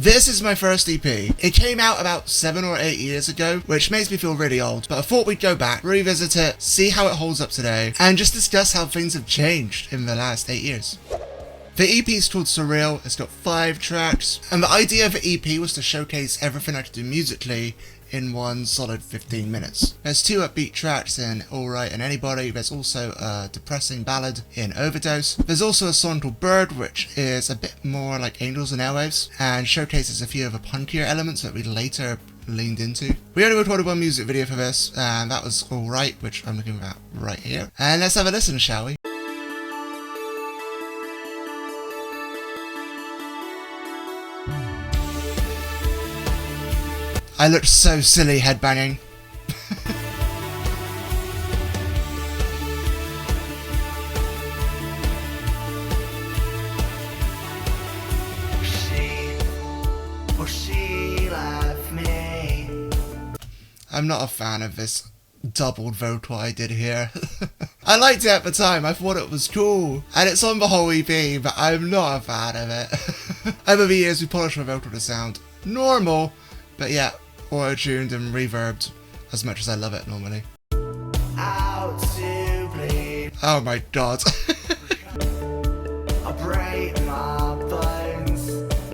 This is my first EP. It came out about 7 or 8 years ago, which makes me feel really old, but I thought we'd go back, revisit it, see how it holds up today, and just discuss how things have changed in the last 8 years. The EP is called Surreal, it's got 5 tracks, and the idea of the EP was to showcase everything I could do musically in one solid 15 minutes. There's 2 upbeat tracks in Alright and Anybody, there's also a depressing ballad in Overdose. There's also a song called Bird, which is a bit more like Angels and Airwaves, and showcases a few of the punkier elements that we later leaned into. We only recorded 1 music video for this, and that was Alright, which I'm looking at right here. And let's have a listen, shall we? I looked so silly headbanging. She left me. I'm not a fan of this doubled vocal I did here. I liked it at the time, I thought it was cool, and it's on the whole EP, but I'm not a fan of it. Over the years we polished my vocal to sound normal, but yeah, auto-tuned and reverbed as much as I love it normally. Out to bleed. Oh my god. I break my bones.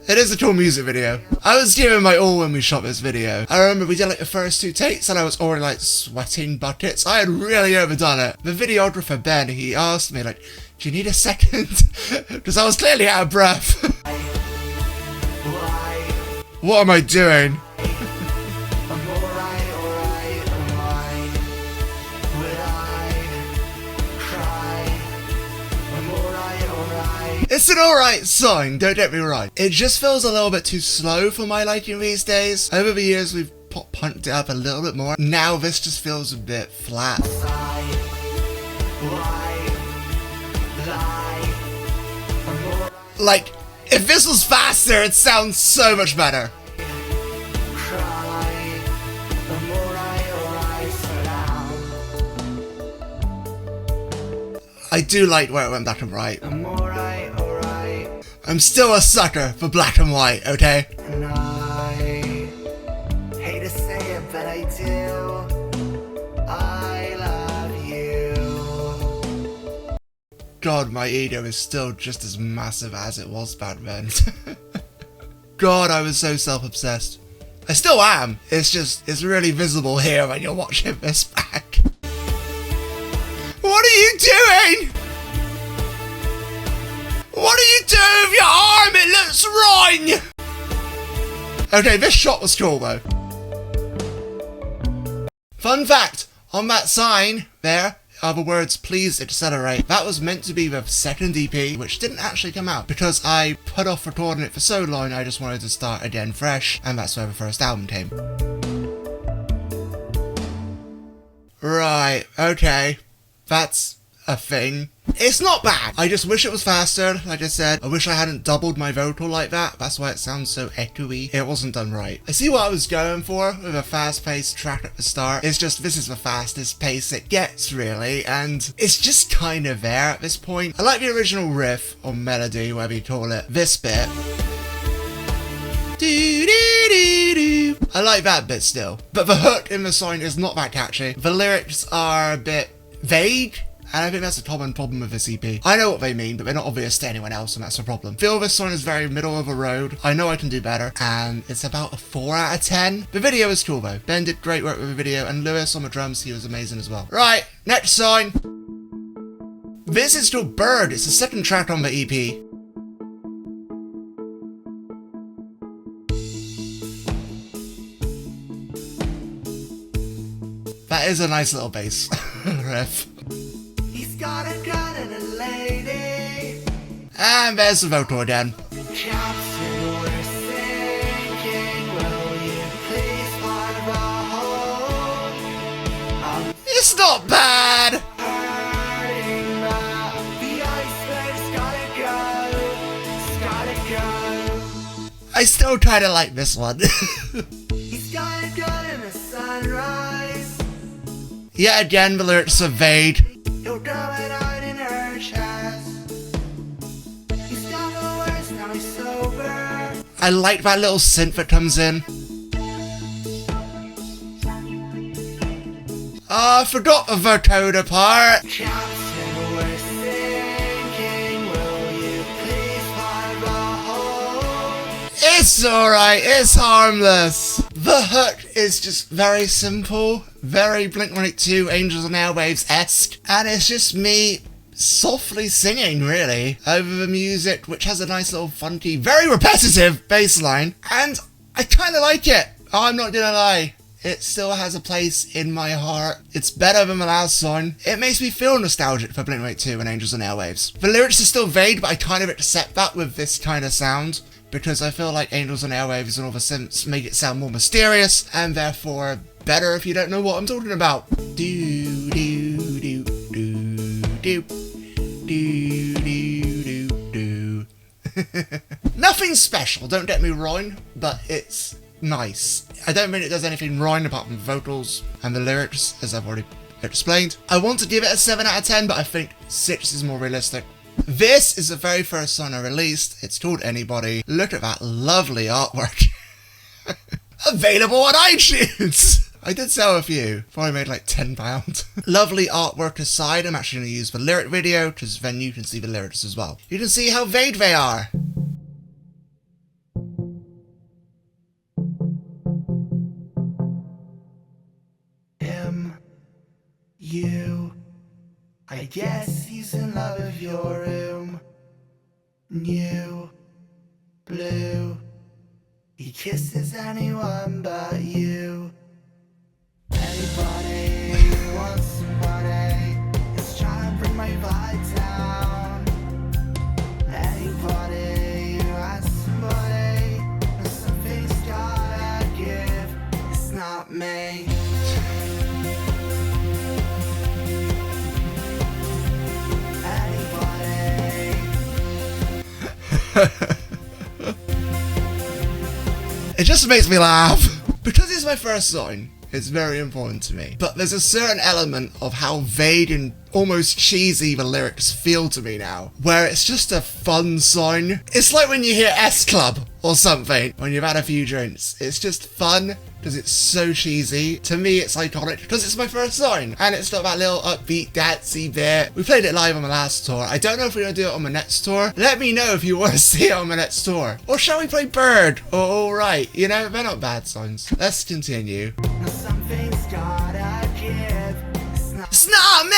It is a cool music video. I was giving my all when we shot this video. I remember we did like the first 2 takes and I was already like sweating buckets. I had really overdone it. The videographer Ben, he asked me like, do you need a second? Because I was clearly out of breath. What am I doing? It's an alright song, don't get me wrong. It just feels a little bit too slow for my liking these days. Over the years we've pop-punked it up a little bit more. Now this just feels a bit flat. Like, if this was faster, it sounds so much better. I do like where it went black and white. I'm still a sucker for black and white, okay? And I hate to say it, but I do. I love you. God, my ego is still just as massive as it was back then. God, I was so self-obsessed. I still am. It's really visible here when you're watching this back. What are you doing? What are you doing with your arm? It looks wrong! Okay, this shot was cool though. Fun fact, on that sign there are the words, please accelerate. That was meant to be the second EP, which didn't actually come out because I put off recording it for so long I just wanted to start again fresh, and that's where the first album came. Right, okay. That's a thing. It's not bad. I just wish it was faster, like I said. I wish I hadn't doubled my vocal like that. That's why it sounds so echoey. It wasn't done right. I see what I was going for with a fast-paced track at the start. It's just this is the fastest pace it gets, really, and it's just kind of there at this point. I like the original riff, or melody, whatever you call it. This bit. I like that bit still. But the hook in the song is not that catchy. The lyrics are a bit vague, and I think that's a common problem with this EP. I know what they mean, but they're not obvious to anyone else, and that's the problem. Feel this song is very middle of the road. I know I can do better, and it's about a 4 out of 10. The video is cool though. Ben did great work with the video, and Lewis on the drums, he was amazing as well. Right, next song. This is called Bird. It's the second track on the EP. That is a nice little bass riff. He's got a gun and a lady. And there's the vocal again. Captain, we're sinking. Will you please find a hole? It's not bad. I still kinda like this one. He's got a gun and a sunrise. Yet again, the lyrics are vague. You're going out in her chest. He's got the words, now he's sober. I like that little synth that comes in. Oh, I forgot the vocoder part. Captain, we're sinking. Will you please find a hole? It's alright, it's harmless. The hook is just very simple, very Blink-182 Angels and Airwaves-esque, and it's just me softly singing, really, over the music, which has a nice little funky, very repetitive bass line, and I kind of like it. I'm not gonna lie. It still has a place in my heart. It's better than the last song. It makes me feel nostalgic for Blink-182 and Angels and Airwaves. The lyrics are still vague, but I kind of accept that with this kind of sound, because I feel like Angels and Airwaves and all the synths make it sound more mysterious, and therefore better if you don't know what I'm talking about. Do do do do do do do do. Nothing special, don't get me wrong, but it's nice. I don't mean it does anything wrong apart from the vocals and the lyrics, as I've already explained. I want to give it a 7 out of 10, but I think 6 is more realistic. This is the very first song I released. It's called Anybody. Look at that lovely artwork. Available on iTunes! I did sell a few. Probably made like £10. Lovely artwork aside, I'm actually going to use the lyric video, because then you can see the lyrics as well. You can see how vague they are. You, I guess he's in love with your room. New, blue, he kisses anyone but you. Anybody wants somebody, it's trying to bring my vibe down. Anybody who has somebody, and something's gotta give, it's not me. It just makes me laugh. Because it's my first song, it's very important to me. But there's a certain element of how vague and almost cheesy the lyrics feel to me now, where it's just a fun song. It's like when you hear S Club or something, when you've had a few drinks. It's just fun, because it's so cheesy. To me, it's iconic, because it's my first song, and it's got that little upbeat, dancey bit. We played it live on the last tour. I don't know if we're going to do it on the next tour. Let me know if you want to see it on the next tour. Or shall we play Bird or Alright? You know, they're not bad songs. Let's continue. Something's gotta give. It's not me!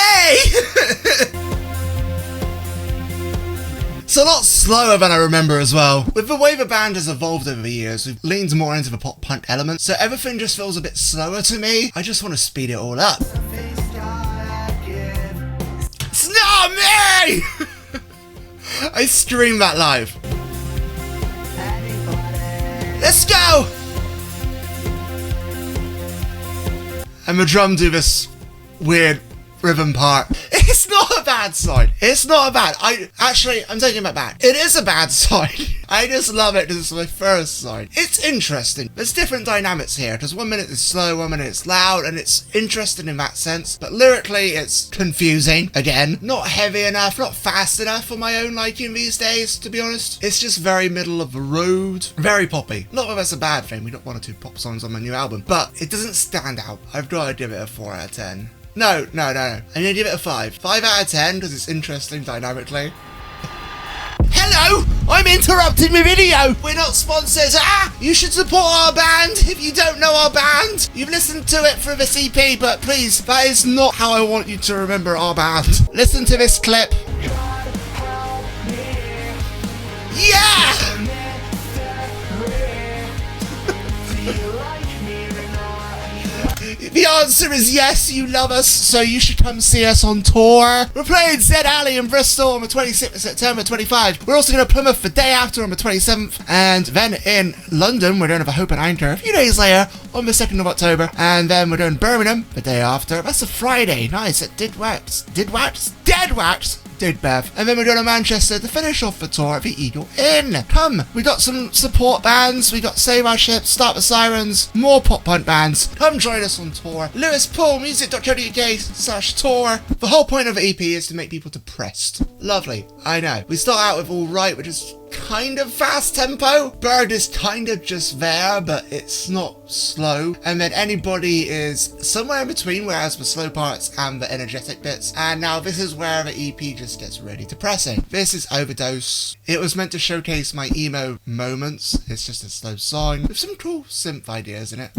It's a lot slower than I remember as well. With the way the band has evolved over the years, we've leaned more into the pop punk element, so everything just feels a bit slower to me. I just want to speed it all up. It's not me! I streamed that live. Let's go! And the drum do this weird rhythm part. It's not a bad song. It's not a bad. I'm taking it back. It is a bad song. I just love it because it's my first song. It's interesting. There's different dynamics here, because 1 minute it's slow, 1 minute it's loud, and it's interesting in that sense. But lyrically, it's confusing. Again, not heavy enough, not fast enough for my own liking these days, to be honest. It's just very middle of the road. Very poppy. Not that that's a bad thing. We got 1 or 2 pop songs on my new album, but it doesn't stand out. I've got to give it a 4 out of 10. No. I'm going to give it a 5. 5 out of 10 because it's interesting dynamically. Hello! I'm interrupting my video! We're not sponsors! You should support our band if you don't know our band! You've listened to it through this EP, but please, that is not how I want you to remember our band. Listen to this clip. Yeah! The answer is yes, you love us, so you should come see us on tour. We're playing Zed Alley in Bristol on the 26th of September 25. We're also going to Plymouth the day after on the 27th, and then in London we're going to the Hope and Anchor a few days later on the 2nd of October, and then we're doing Birmingham the day after. That's a Friday. Nice. At Dead Wax. Did Bev. And then we're going to Manchester to finish off the tour at the Eagle Inn. Come, we got some support bands, we got Save Our Ship, Start the Sirens, more pop punk bands. Come join us on tour. Lewis Poole, music.co.uk/tour. The whole point of the EP is to make people depressed. Lovely, I know. We start out with Alright, which is kind of fast tempo. Bird is kind of just there, but it's not slow. And then Anybody is somewhere in between, whereas the slow parts and the energetic bits. And now this is where the EP just gets really depressing. This is Overdose. It was meant to showcase my emo moments. It's just a slow song with some cool synth ideas in it.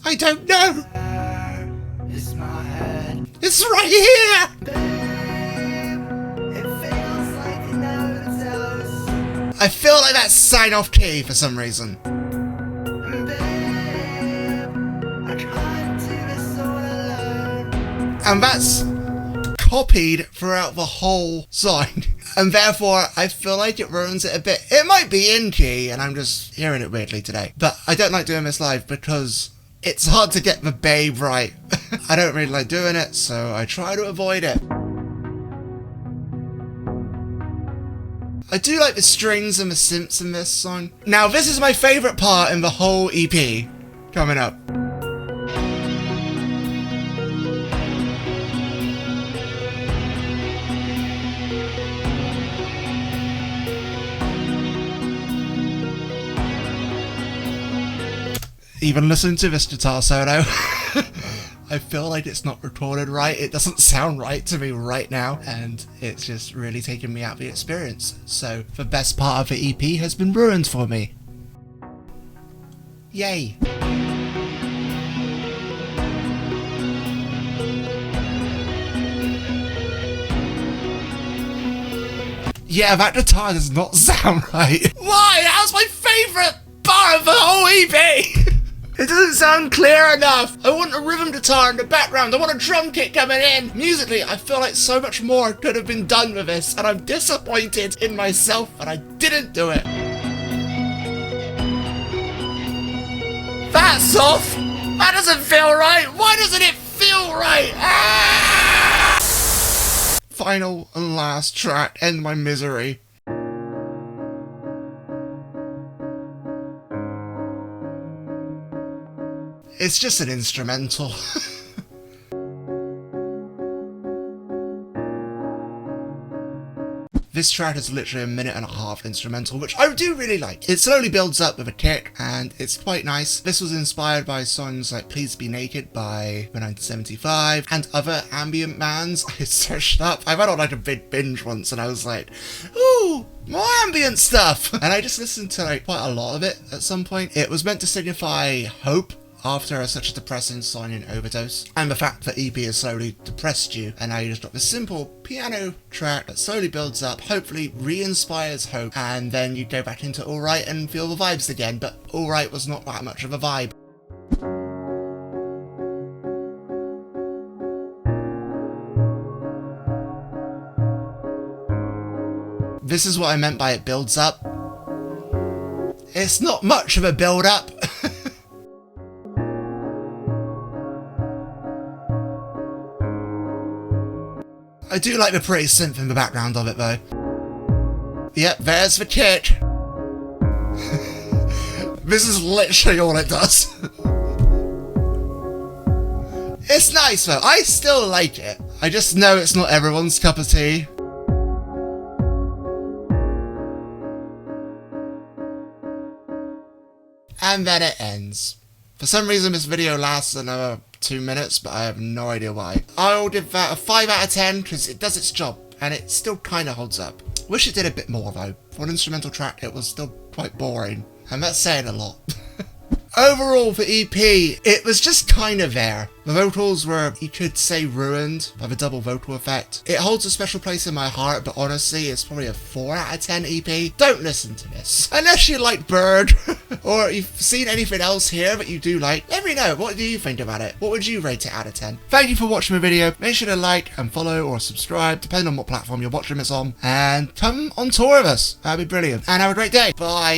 I don't know. Where is my head? It's right here. Babe, it feels like an overdose. I feel like that's sign off key for some reason. Babe, I can't do this all alone. And that's copied throughout the whole song. And therefore, I feel like it ruins it a bit. It might be in key, and I'm just hearing it weirdly today. But I don't like doing this live because it's hard to get the babe right. I don't really like doing it, so I try to avoid it. I do like the strings and the synths in this song. Now, this is my favourite part in the whole EP coming up. Even listening to this guitar solo, I feel like it's not recorded right. It doesn't sound right to me right now, and it's just really taken me out of the experience. So the best part of the EP has been ruined for me. Yay. Yeah, that guitar does not sound right. Why? That was my favourite part of the whole EP! It doesn't sound clear enough. I want a rhythm guitar in the background. I want a drum kit coming in. Musically, I feel like so much more could have been done with this, and I'm disappointed in myself that I didn't do it. That's off. That doesn't feel right. Why doesn't it feel right? Ah! Final and last track, End My Misery. It's just an instrumental. This track is literally a minute and a half instrumental, which I do really like. It slowly builds up with a kick, and it's quite nice. This was inspired by songs like Please Be Naked by 1975 and other ambient bands I searched up. I went on like a big binge once and I was like, ooh, more ambient stuff. And I just listened to like quite a lot of it at some point. It was meant to signify hope after such a depressing song in Overdose, and the fact that EP has slowly depressed you, and now you just got this simple piano track that slowly builds up, hopefully re-inspires hope, and then you go back into Alright and feel the vibes again, but Alright was not that much of a vibe. This is what I meant by it builds up. It's not much of a build up. I do like the pretty synth in the background of it though. Yep, there's the kick. This is literally all it does. It's nice though, I still like it. I just know it's not everyone's cup of tea. And then it ends. For some reason this video lasts another 2 minutes, but I have no idea why. I'll give that a 5 out of 10 because it does its job and it still kind of holds up. Wish it did a bit more though. For an instrumental track it was still quite boring, and that's saying a lot. Overall for EP, it was just kind of there. The vocals were, you could say, ruined by the double vocal effect. It holds a special place in my heart, but honestly, it's probably a 4 out of 10 EP. Don't listen to this. Unless you like Bird, or you've seen anything else here that you do like, let me know. What do you think about it? What would you rate it out of 10? Thank you for watching my video. Make sure to like and follow or subscribe, depending on what platform you're watching this on. And come on tour with us. That'd be brilliant. And have a great day. Bye.